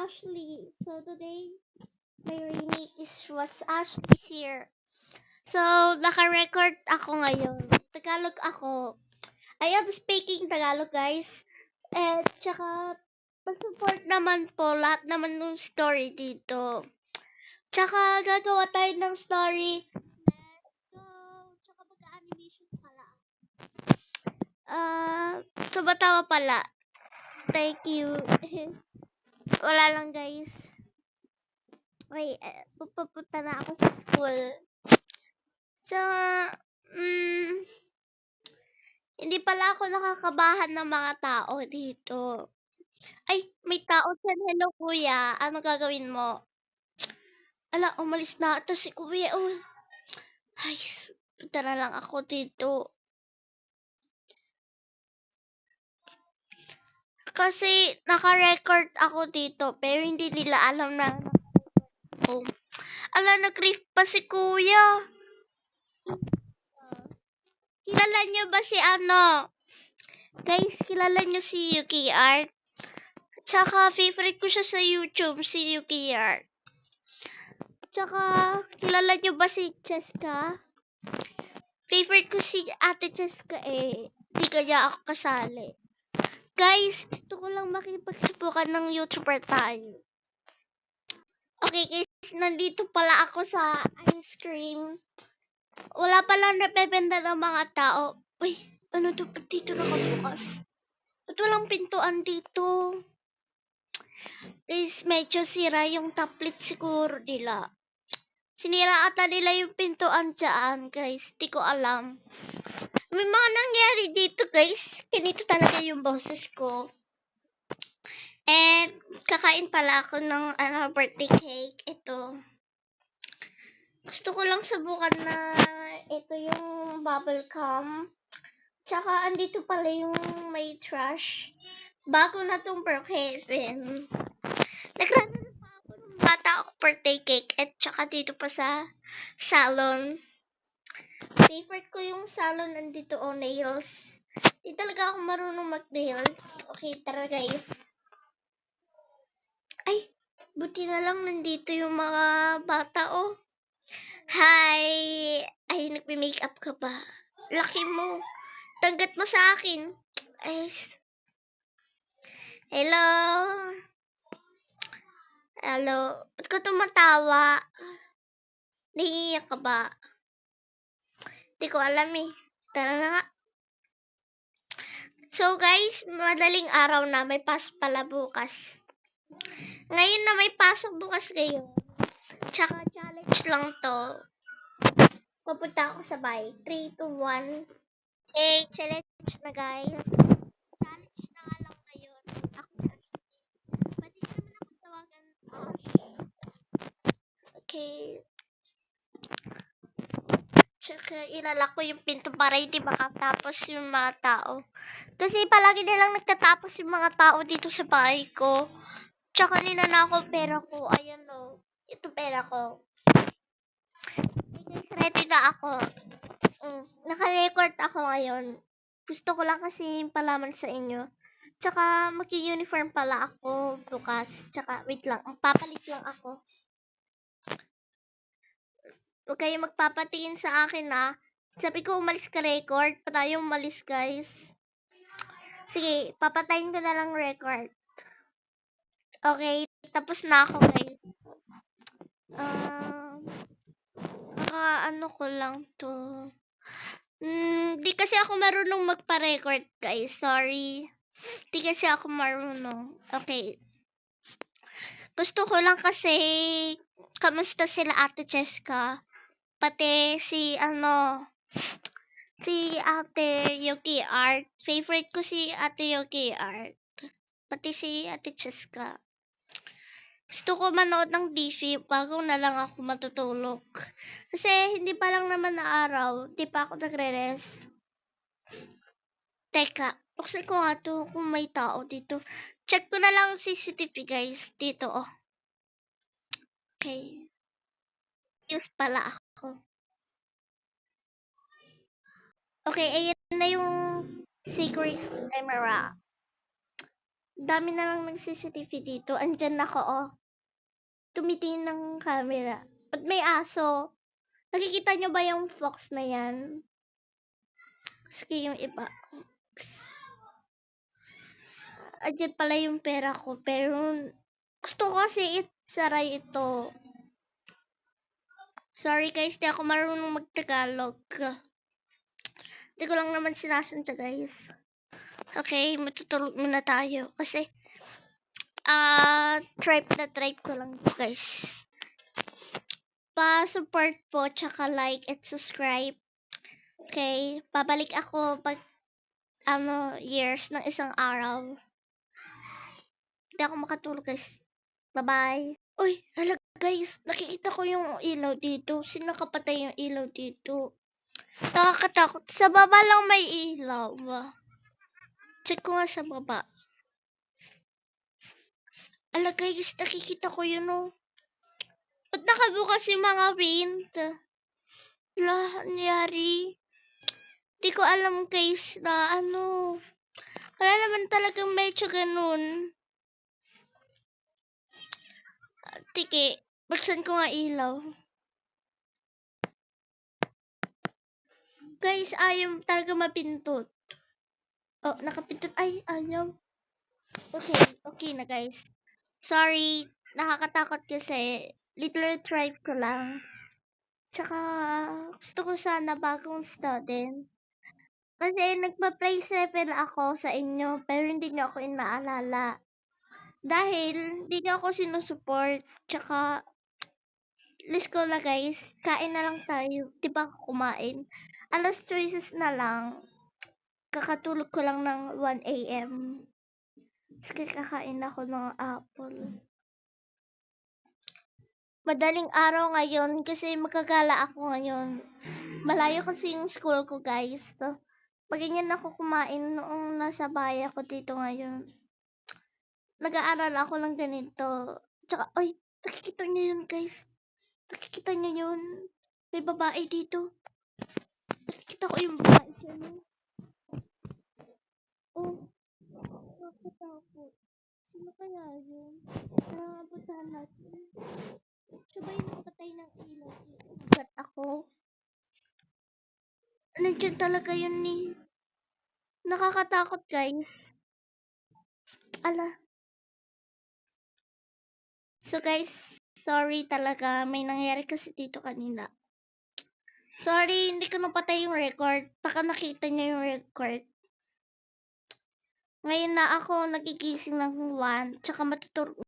Ashley. So today, my name was Ashley's here. So, naka-record ako ngayon. Tagalog ako. I am speaking Tagalog, guys. And tsaka, pa-support naman po lahat naman ng story dito. Tsaka, gagawa tayo ng story. Let's go! Tsaka, mag-animation pala. Tumatawa pala. Thank you. Wala lang, guys. Okay, pupunta na ako sa school. So, hindi pala ako nakakabahan ng mga tao dito. Ay, may tao dyan. Hello, kuya. Ano gagawin mo? Ala, umalis na ito si kuya. Oh. Ay, punta na lang ako dito. Kasi naka-record ako dito, pero hindi nila alam na oh. Ala, nag-riff pa si kuya. Kilala niyo ba si ano? Guys, kilala niyo si Yuki Art? Tsaka, favorite ko siya sa YouTube, si Yuki Art. Tsaka, kilala niyo ba si Cheska? Favorite ko si Ate Cheska eh. Di kaya ako kasali. Guys, gusto ko lang makipagsubukan ng YouTuber tayo. Okay guys, nandito pala ako sa ice cream. Wala palang napebenta ng mga tao. Uy, ano to? Ba't dito nakabukas? Ba't walang pintuan dito? Guys, medyo sira yung tablet siguro nila. Sinira ata nila yung pintuan dyan, guys. Di ko alam. May mga nangyari dito, guys. Ganito talaga yung boses ko. And, kakain pala ako ng birthday cake. Ito. Gusto ko lang subukan na ito yung bubble gum. Tsaka, andito pala yung may trash. Bago na tong Brookhaven. Nagrano na pa ako ng bata ako birthday cake. At tsaka dito pa sa salon. Favorite ko yung salon nandito o nails. Di talaga ako marunong mag-nails. Okay, tara guys. Ay, buti na lang nandito yung mga bata oh. Hi! Ay, nagme-makeup ka ba? Laki mo. Tanggat mo sa akin. Ay. Hello? Hello? Ba't ka tumatawa? Nahihiyak ka ba? Di ko alam eh. Tara na nga. So guys, madaling araw na. May pasok pala bukas. Ngayon na may pasok bukas ngayon. Tsaka challenge lang to. Pupunta ako sa bahay. 3, 2, 1. Okay, challenge na guys. Challenge na nga lang ngayon. Ako sa Ashley. Pwede nyo naman ako tawagan Ash. Okay. Tsaka ilalak ko yung pinto para hindi makatapos yung mga tao. Kasi palagi nilang nagtatapos yung mga tao dito sa bahay ko. Tsaka ninanakaw pera ko. Ayan o. Ito pera ko. Ready na ako. Naka-record ako ngayon. Gusto ko lang kasi palaman sa inyo. Tsaka mag-uniform pala ako bukas. Tsaka wait lang. Papalit lang ako. Huwag kayo magpapatingin sa akin ah. Sabi ko umalis ka record. Pa tayo umalis guys. Sige, papatayin ko na lang record. Okay, tapos na ako guys. Ano ko lang to. Di kasi ako marunong magpa-record guys. Sorry. Di kasi ako marunong. Okay. Gusto ko lang kasi kamusta sila Ate Cheska. Pati si Ate Yuki Art. Favorite ko si Ate Yuki Art. Pati si Ate Cheska. Gusto ko manood ng TV bago na lang ako matutulog. Kasi hindi pa lang naman na araw. Di pa ako nagre-rest. Teka, buksan ko nga to kung may tao dito. Check ko na lang CCTV guys. Dito oh. Okay. News pala ako. Okay, ayan na yung secret camera. Dami na lang ng CCTV dito. Andyan ako, oh. Tumitingin ng camera. Ba't may aso? Nakikita nyo ba yung fox na yan? Sige yung iba. Andyan pala yung pera ko. Pero gusto ko kasi saray ito. Sorry guys, di ako marunong mag-Tagalog. Di ko lang naman sinasadya guys. Okay, matutulog muna tayo. Kasi, tripe na tripe ko lang to guys. Pa-support po, tsaka like and subscribe. Okay, babalik ako pag, years ng isang araw. Hindi ako makatulog guys. Bye-bye. Uy, hala guys, nakikita ko yung ilaw dito. Sino nakapatay yung ilaw dito? Nakakatakot. Sa baba lang may ilaw. Check ko nga sa baba. Ala guys, nakikita ko yun oh. Ba't nakabukas yung mga wind? Wala, nangyari. Di ko alam guys na wala naman talagang medyo ganun. Tiki, buksan ko nga ilaw. Guys, ayaw talaga mapindot. Oh, nakapindot. Ay, ayaw. Okay na guys. Sorry, nakakatakot kasi. Little tribe ko lang. Tsaka, gusto ko sana bagong student. Kasi nagpa-praise level ako sa inyo, pero hindi nyo ako inaalala. Dahil, hindi nyo ako sinusupport. Tsaka, let's go na guys. Kain na lang tayo. Di ba kumain? Alas choices na lang. Kakatulog ko lang ng 1 AM. Sige, kakain ako ng apple. Madaling araw ngayon kasi magagala ako ngayon. Malayo kasi yung school ko guys. So, ganyan ako kumain noong nasa bahay ako dito ngayon. Nag-aaral ako ng ganito. Tsaka, ay, nakikita nyo yun guys. Nakikita nyo yun. May babae dito. Nakikita ko yung babae dyan. Oh, nakatakot. Sino kaya yun? Nakapuntahan natin. Siya ba yung nakapatay ng ilaw? Ba't ako? Nandiyan talaga yun ni. Nakakatakot guys. Ala. So guys, sorry talaga. May nangyari kasi dito kanina. Sorry, hindi ko napatay yung record. Baka nakita niyo yung record. Ngayon na ako nagigising ng 1. Tsaka matutulog